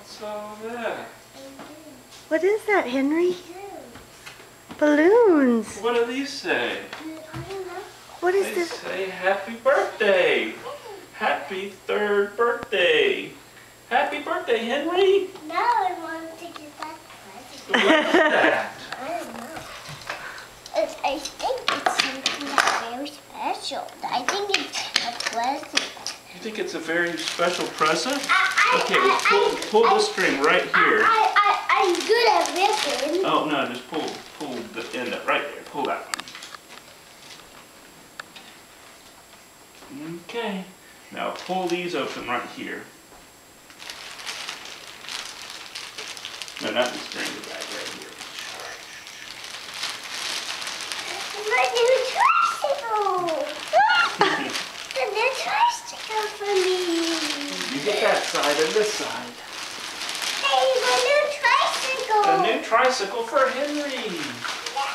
What's all that? What is that, Henry? Balloons. What do these say? What is They this? say happy birthday. Happy 3rd birthday. Happy birthday, Henry. No, I want to get that present. What is that? I don't know. I think it's something that's very special. I think it's a present. You think it's a very special present? I Okay, pull the string right here. I'm good at ripping. Oh, no, just pull the end up right there. Pull that one. Okay. Now pull these open right here. No, not the string, the bag right here. My new tricycle! The new tricycle for me! You get that side and this side. Hey, my new tricycle! A new tricycle for Henry. Yeah.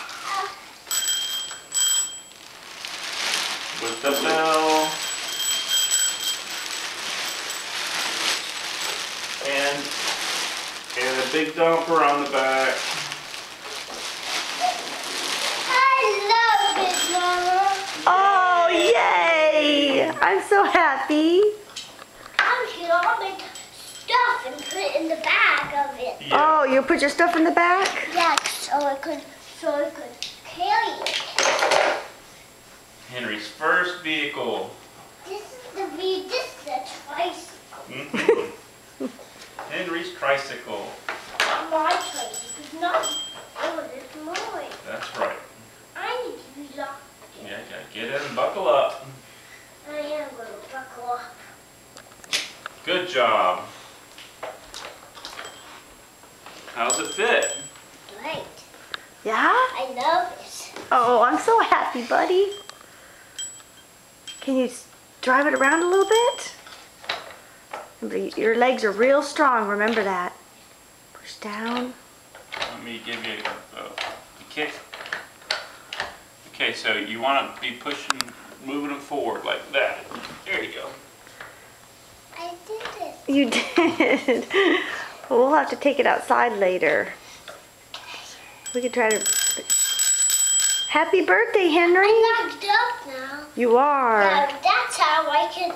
With the bell. And a big dumper on the back. I love it, Mama! Oh, yay! I'm so happy. I'm here, I'll make stuff and put it in the bag of it. Yeah. Oh, you put your stuff in the back? Yeah, so I could carry it. Henry's first vehicle. This is the tricycle. Mhm. Henry's tricycle. Not my tricycle, not yours, it's mine. That's right. I need to be locked in. Yeah, gotta get in and buckle up. I am going to buckle up. Good job. How's it fit? Great. Yeah? I love it. Oh, I'm so happy, buddy. Can you drive it around a little bit? Remember, your legs are real strong, remember that. Push down. Let me give you a kick. Okay, so you want to be moving them forward like that. There you go. I did it. You did. Well, we'll have to take it outside later. We could try to... Happy birthday, Henry. I'm locked up now. You are. That's how I can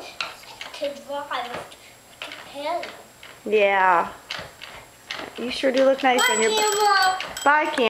drive to Paris. Yeah. You sure do look nice on your... Bye, Camel. Bye, Cam.